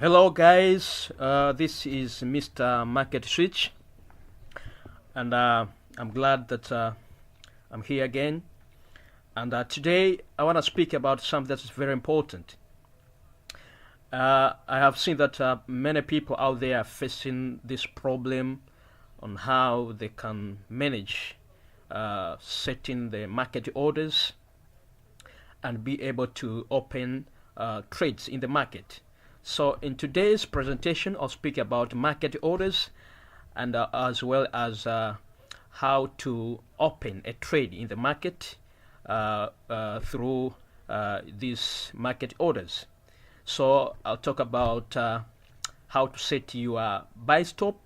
Hello guys, this is Mr. Market Switch, and I'm glad that I'm here again. And today I want to speak about something that's very important. I have seen that many people out there are facing this problem on how they can manage setting the market orders and be able to open trades in the market. So in today's presentation, I'll speak about market orders and as well as how to open a trade in the market through these market orders. So I'll talk about how to set your buy stop,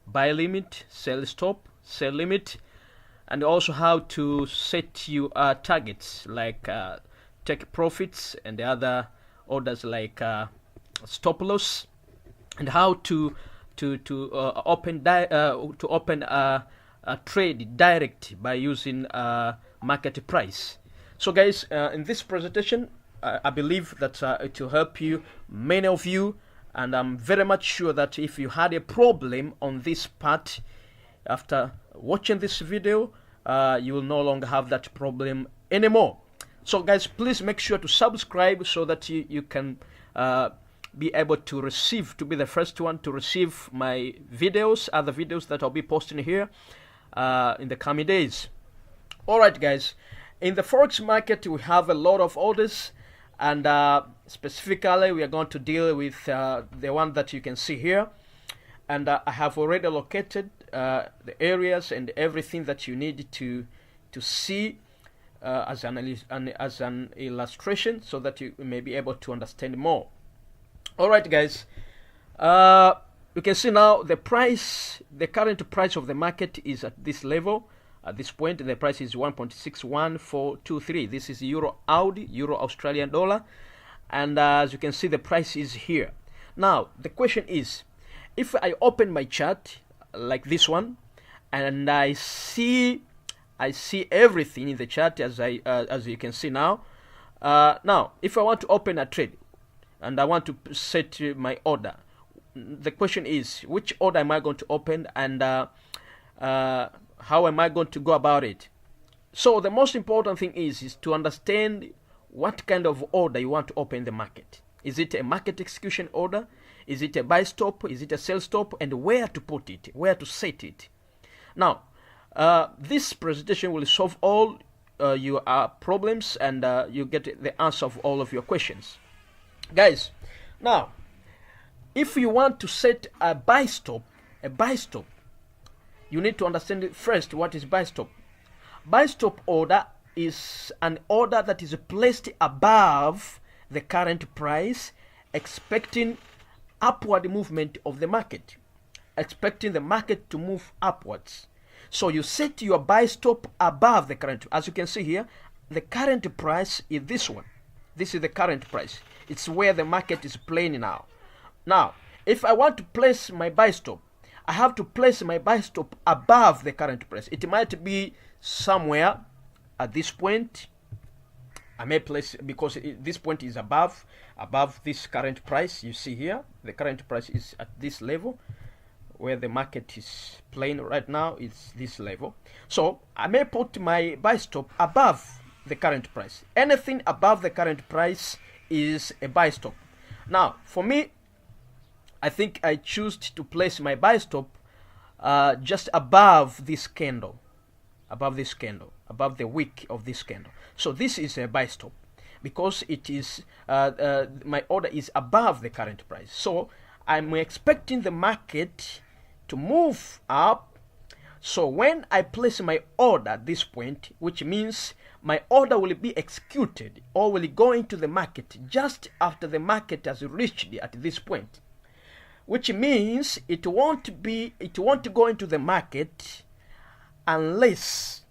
buy limit, sell stop, sell limit, and also how to set your targets like take profits and the other orders like stop loss, and how to open a trade direct by using market price. So guys, in this presentation I believe that it will help you, many of you, and I'm very much sure that if you had a problem on this part after watching this video, you will no longer have that problem anymore. So guys, please make sure to subscribe so that you can be able to be the first one to receive my videos, other videos that I'll be posting here in the coming days. Alright guys, in the Forex market we have a lot of orders, and specifically we are going to deal with the one that you can see here, and I have already located the areas and everything that you need to see as an illustration so that you may be able to understand more. Alright guys, you can see now the current price of the market is at this level. At this point the price is 1.61423. This is Euro AUD, Euro Australian dollar, and as you can see the price is here. Now the question is, if I open my chart like this one and I see everything in the chart as you can see now. Now if I want to open a trade and I want to set my order, the question is, which order am I going to open, and how am I going to go about it? So the most important thing is to understand what kind of order you want to open in the market. Is it a market execution order? Is it a buy stop? Is it a sell stop? And where to put it, where to set it. Now this presentation will solve all your problems, and you get the answer of all of your questions. Guys, now if you want to set a buy stop, you need to understand first what is buy stop. Buy stop order is an order that is placed above the current price, expecting upward movement of the market, expecting the market to move upwards. So you set your buy stop above the current. As you can see here, the current price is this one. This is the current price. It's where the market is playing now. Now, if I want to place my buy stop, I have to place my buy stop above the current price. It might be somewhere at this point. I may place, because this point is above this current price. You see here, the current price is at this level. Where the market is playing right now is this level. So I may put my buy stop above the current price. Anything above the current price is a buy stop. Now for me, I think I choose to place my buy stop just above this candle, above the wick of this candle. So this is a buy stop because it is my order is above the current price. So I'm expecting the market to move up. So when I place my order at this point, which means my order will be executed or will go into the market just after the market has reached at this point, which means it won't go into the market unless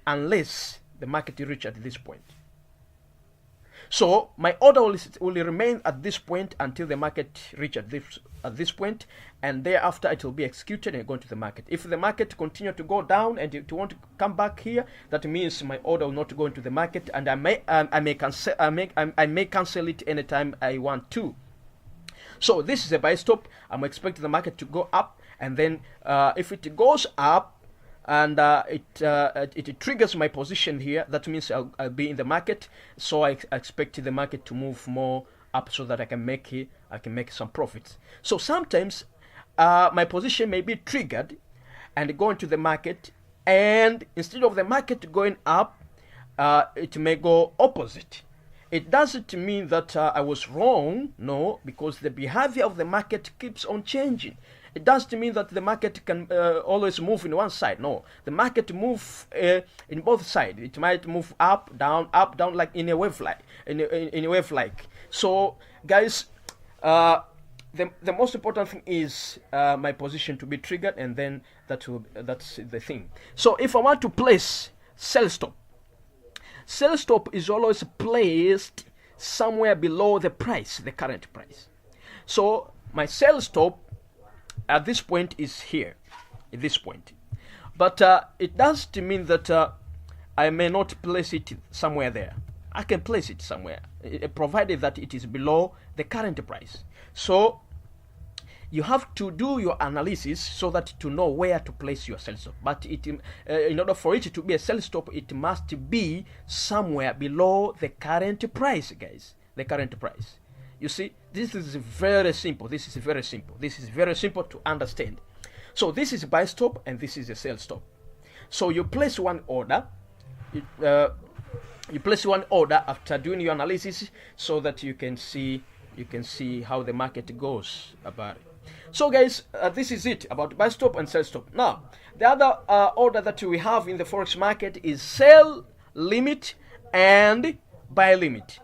the market reaches at this point. So my order will remain at this point until the market reaches at this point, and thereafter it will be executed and go into the market. If the market continue to go down and it want to come back here, that means my order will not go into the market, and I may cancel it anytime I want to. So this is a buy stop. I'm expecting the market to go up, and then if it goes up and it triggers my position here, that means I'll be in the market. So I expect the market to move more up so that I can make some profits. So sometimes my position may be triggered and go into the market, and instead of the market going up, it may go opposite. It doesn't mean that I was wrong, no, because the behavior of the market keeps on changing. It doesn't mean that the market can always move in one side. No, the market move in both sides. It might move up, down, like in a wave like. In a wave like. So, guys, the most important thing is my position to be triggered, and then that's the thing. So, if I want to place sell stop is always placed somewhere below the price, the current price. So my sell stop at this point is here, at this point. But it doesn't mean that I may not place it somewhere there. I can place it somewhere, provided that it is below the current price. So you have to do your analysis so that to know where to place your sell stop. But in order for it to be a sell stop, it must be somewhere below the current price, guys. The current price. You see, this is very simple. This is very simple to understand. So this is buy stop and this is a sell stop. So you place one order. You place one order after doing your analysis so that you can see how the market goes about it. So guys, this is it about buy stop and sell stop. Now, the other order that we have in the Forex market is sell limit and buy limit.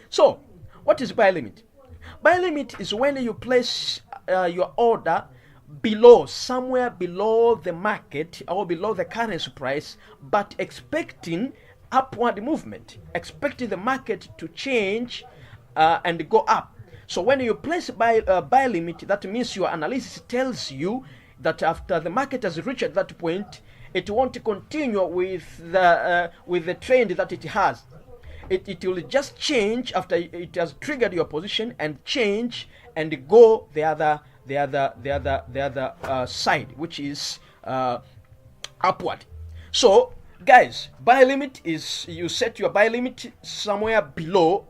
So, what is buy limit? Buy limit is when you place your order somewhere below the market or below the currency price, but expecting upward movement, expecting the market to change and go up. So when you place buy limit, that means your analysis tells you that after the market has reached that point, it won't continue with the trend that it has. It will just change after it has triggered your position and change and go the other side, which is upward. So guys, buy limit is you set your buy limit somewhere below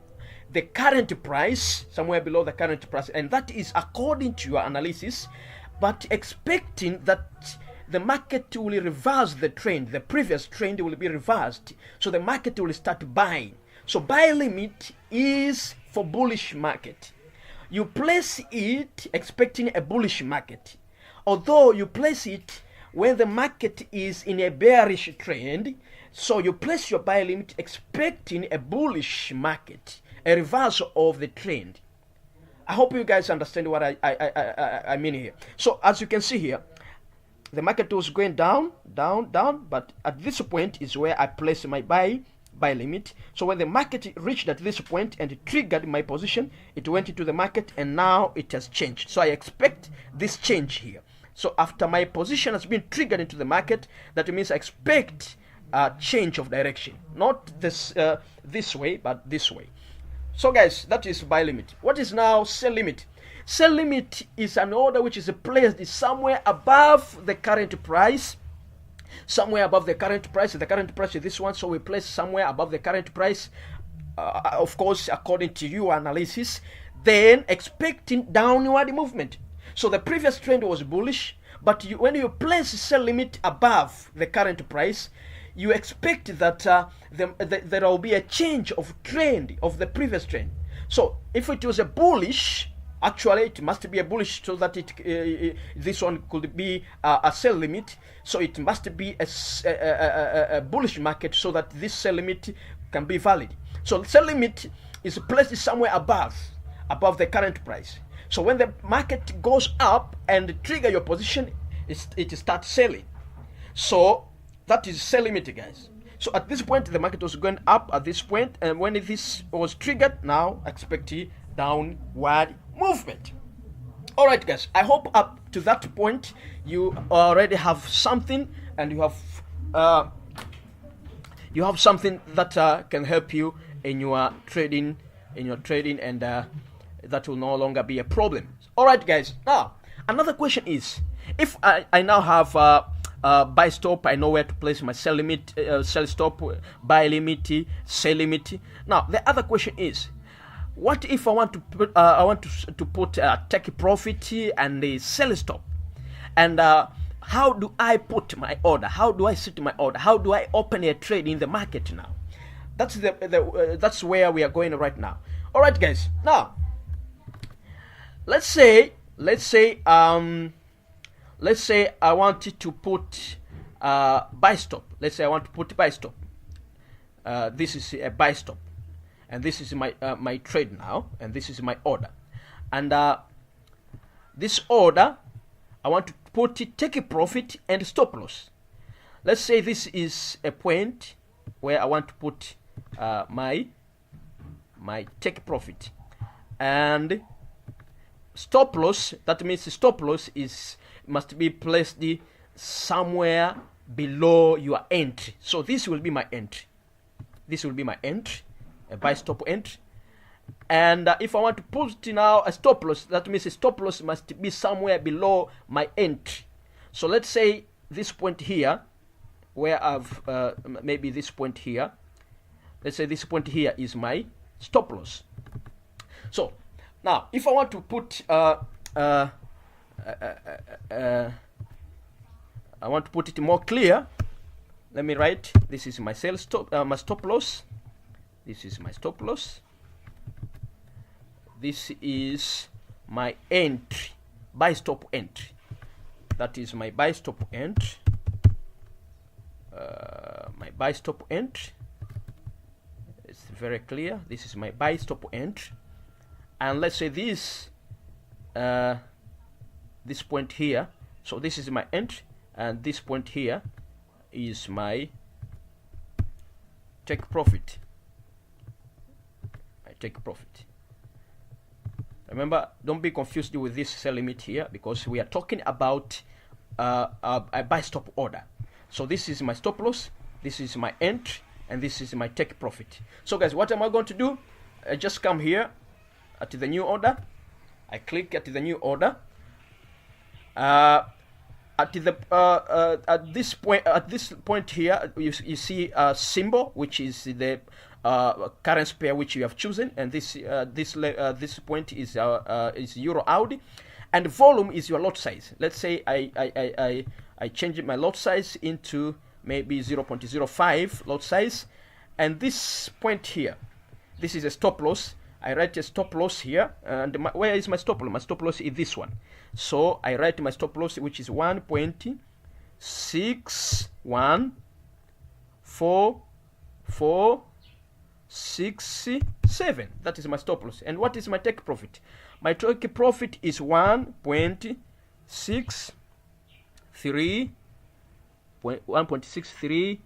the current price, and that is according to your analysis, but expecting that the market will reverse the trend. The previous trend will be reversed, so the market will start buying. So buy limit is for bullish market. You place it expecting a bullish market, although you place it when the market is in a bearish trend. So you place your buy limit expecting a bullish market, a reversal of the trend. I hope you guys understand what I mean here. So as you can see here, the market was going down, but at this point is where I place my buy limit. So when the market reached at this point and it triggered my position, it went into the market and now it has changed. So I expect this change here. So after my position has been triggered into the market, that means I expect a change of direction. Not this way, but this way. So guys, that is buy limit. What is now sell limit? Sell limit is an order which is placed somewhere above the current price. Somewhere above the current price. The current price is this one, so we place somewhere above the current price, of course, according to your analysis, then expecting downward movement. So the previous trend was bullish, but when you place sell limit above the current price, you expect that there will be a change of trend of the previous trend. So if it was a bullish, actually it must be a bullish, so that this one could be a sell limit. So it must be a bullish market, so that this sell limit can be valid. So sell limit is placed somewhere above the current price. So when the market goes up and trigger your position, it starts selling. So that is sell limit, guys. So at this point, the market was going up at this point, and when this was triggered, now expect downward movement. All right, guys. I hope up to that point you already have something, and you have something that can help you in your trading, and that will no longer be a problem. All right, guys. Now, another question is, if I now have buy stop, I know where to place my sell limit, sell stop, buy limit, sell limit. Now, the other question is, what if I want to put take profit and a sell stop, and how do I put my order? How do I set my order? How do I open a trade in the market now? That's that's where we are going right now. All right, guys. Now, let's say I wanted to put buy stop. Let's say I want to put buy stop. This is a buy stop, and this is my my trade now, and this is my order, and this order I want to put it, take a profit and stop loss. Let's say this is a point where I want to put my take profit and stop loss. That means the stop loss must be placed somewhere below your entry. So this will be my entry. This will be my entry, a buy stop entry. And if I want to put now a stop loss, that means a stop loss must be somewhere below my entry. So let's say this point here, where I've maybe this point here. Let's say this point here is my stop loss. So now, if I want to put I want to put it more clear. Let me write. This is my sell stop, my stop loss. This is my stop loss. This is my entry, buy stop entry. That is my buy stop entry. My buy stop entry. It's very clear. This is my buy stop entry. And let's say this this point here. So this is my entry, and this point here is my take profit. I take profit. Remember, don't be confused with this sell limit here, because we are talking about a buy stop order. So this is my stop loss, this is my entry, and this is my take profit. So guys, what am I going to do? I just come here at the new order. I click at the new order. At this point here, you see a symbol, which is the currency pair which you have chosen, and this point is Euro Audi, and volume is your lot size. Let's say I change my lot size into maybe 0.05 lot size, and this point here, this is a stop loss. I write a stop loss here, and where is my stop loss? My stop loss is this one. So I write my stop loss, which is 1.61467. That is my stop loss. And what is my take profit? My take profit is 1.63.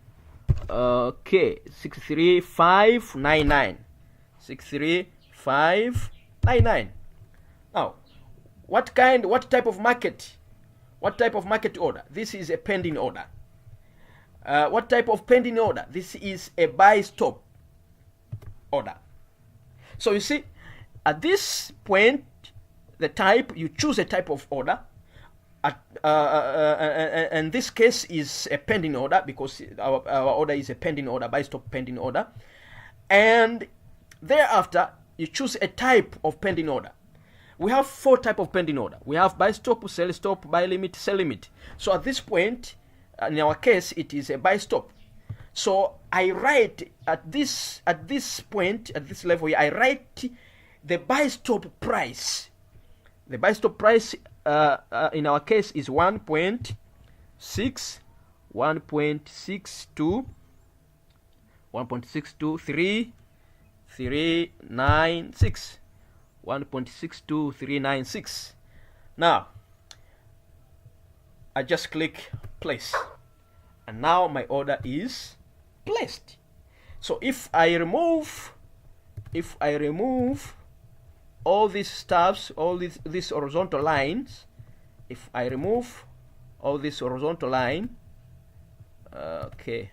Okay, 63599. 63599. Now, what type of market order? This is a pending order. What type of pending order? This is a buy stop order. So you see, at this point, the type, you choose a type of order. And this case is a pending order, because our order is a pending order, buy stop pending order. And thereafter, you choose a type of pending order. We have 4 types of pending order. We have buy stop, sell stop, buy limit, sell limit. So at this point, in our case, it is a buy stop. So I write at this point, at this level here, I write the buy stop price. The buy stop price in our case is 1.6, 1.62, 1.62396. 1.62396. Now I just click place, and now my order is placed. So if I remove all these stuffs, all these horizontal lines, if I remove all this horizontal line, okay,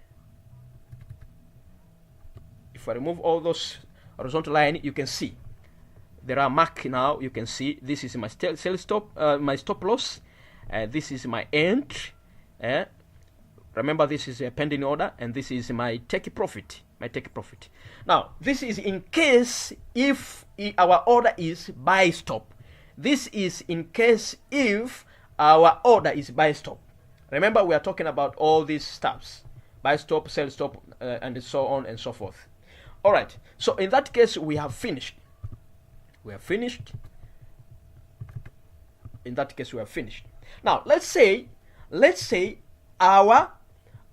if I remove all those horizontal line, you can see there are mark now. You can see this is my sell stop, my stop loss. This is my entry. Remember, this is a pending order, and this is my take profit. My take profit. Now, this is in case if our order is buy stop. This is in case if our order is buy stop. Remember, we are talking about all these stuffs: buy stop, sell stop, and so on and so forth. All right. So in that case, we have finished. We have finished. In that case, we have finished. Now, let's say our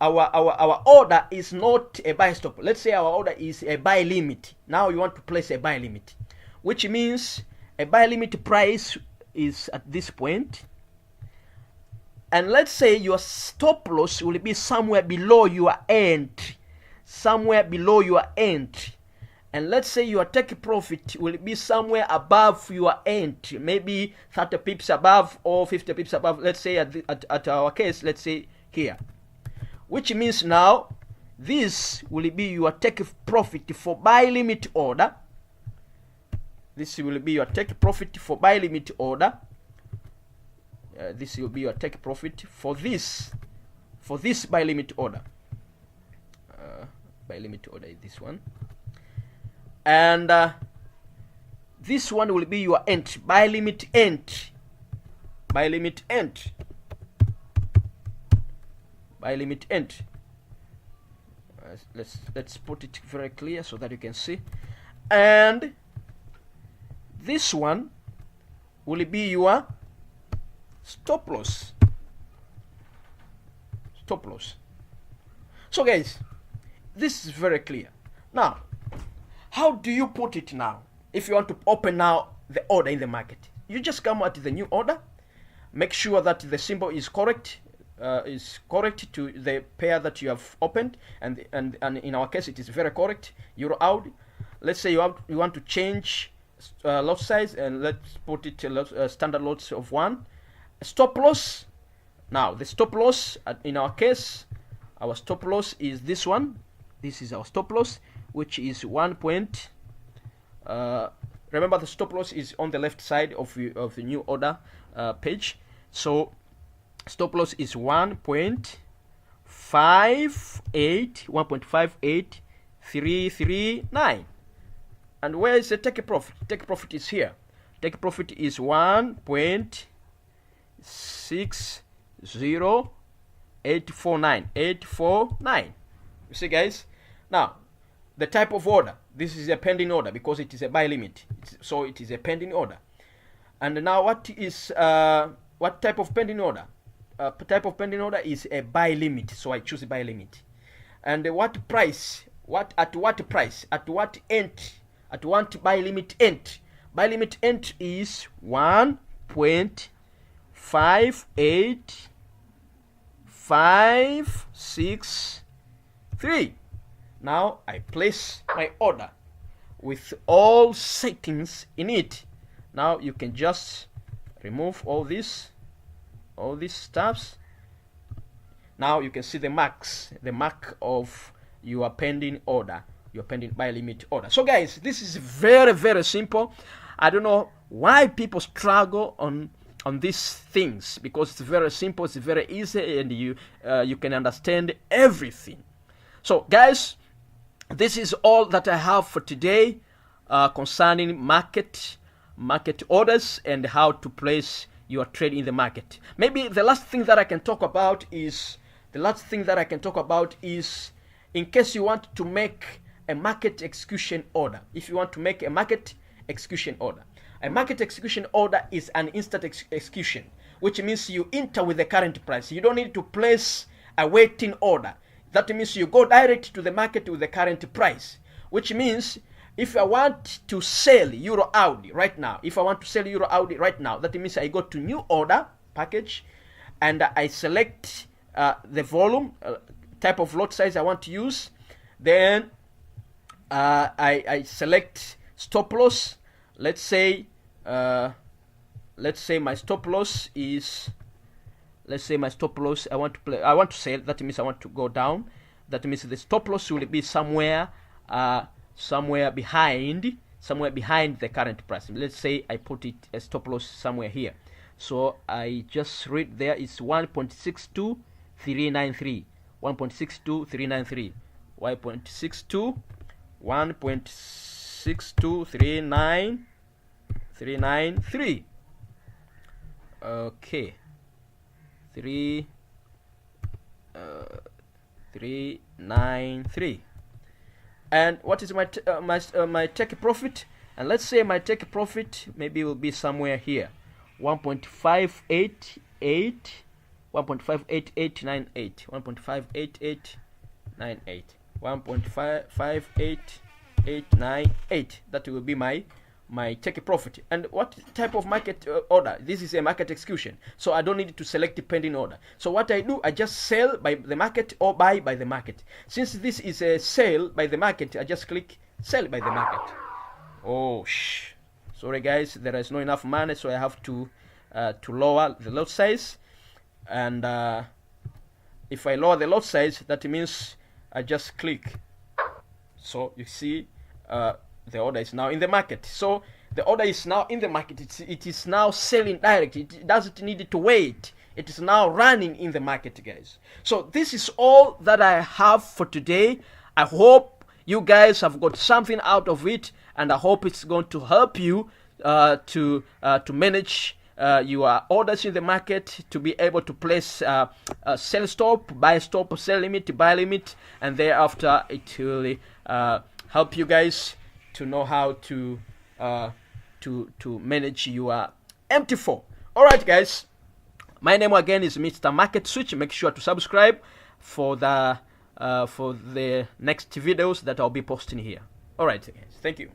order is not a buy stop. Let's say our order is a buy limit. Now you want to place a buy limit, which means a buy limit price is at this point. And let's say your stop loss will be somewhere below your entry. Somewhere below your entry. And let's say your take profit will be somewhere above your entry, maybe 30 pips above or 50 pips above. Let's say at our case, let's say here. Which means now this will be your take profit for buy limit order. This will be your take profit for buy limit order. This will be your take profit for this buy limit order. Buy limit order is this one. And this one will be your entry, buy limit entry, buy limit entry, buy limit entry. Let's put it very clear so that you can see. And this one will be your stop loss. Stop loss. So guys, this is very clear. Now, how do you put it now? If you want to open now the order in the market, you just come at the new order, make sure that the symbol is correct to the pair that you have opened, and in our case it is very correct. Euro out. Let's say you want to change lot size, and let's put it standard lots of 1. Stop loss. Now the stop loss in our case, our stop loss is this one. This is our stop loss, which is 1 point. Remember, the stop loss is on the left side of the new order page. So stop loss is 1.58339. And where is the take profit? Take profit is here. Take profit is 1.60849. You see, guys. Now, the type of order, this is a pending order because it is a buy limit. So it is a pending order. And now what type of pending order? Type of pending order is a buy limit. So I choose a buy limit. And what price? At what price? At what entry? At what buy limit entry? Buy limit entry is 1.58563. Now I place my order with all settings in it. Now you can just remove all these stuffs. Now you can see the marks, the mark of your pending order, your pending buy limit order. So guys, this is very, very simple. I don't know why people struggle on these things, because it's very simple, it's very easy, and you can understand everything. So guys, this is all that I have for today concerning market orders and how to place your trade in the market. Maybe the last thing that I can talk about is in case you want to make a market execution order. If you want to make a market execution order, a market execution order is an instant execution, which means you enter with the current price. You don't need to place a waiting order. That means you go direct to the market with the current price, which means if I want to sell Euro Audi right now, that means I go to new order package and I select the volume, type of lot size I want to use. Then I select stop loss. Let's say my stop loss is, I want to sell. That means I want to go down. That means the stop loss will be somewhere behind somewhere behind the current price. Let's say I put it a stop loss somewhere here. So I just read there it's 1.62393. 1.62393. 1.623993. Okay. 393. And what is my take profit? And let's say my take profit maybe will be somewhere here, 1.588, 1.58898, 1.58898, 1.55898. That will be my take profit. And what type of market order? This is a market execution, so I don't need to select the pending order. So what I do, I just sell by the market or buy by the market. Since this is a sell by the market, I just click sell by the market. Oh sorry guys, there is not enough money, so I have to lower the lot size. And if I lower the lot size, that means I just click. So you see the order is now in the market. So the order is now in the market. It is now selling direct. It doesn't need to wait. It is now running in the market, guys. So this is all that I have for today. I hope you guys have got something out of it, and I hope it's going to help you to manage your orders in the market, to be able to place sell stop, buy stop, sell limit, buy limit, and thereafter it will help you guys to know how to manage your MT4. All right, guys. My name again is Mr. Market Switch. Make sure to subscribe for the next videos that I'll be posting here. All right, guys. Thank you.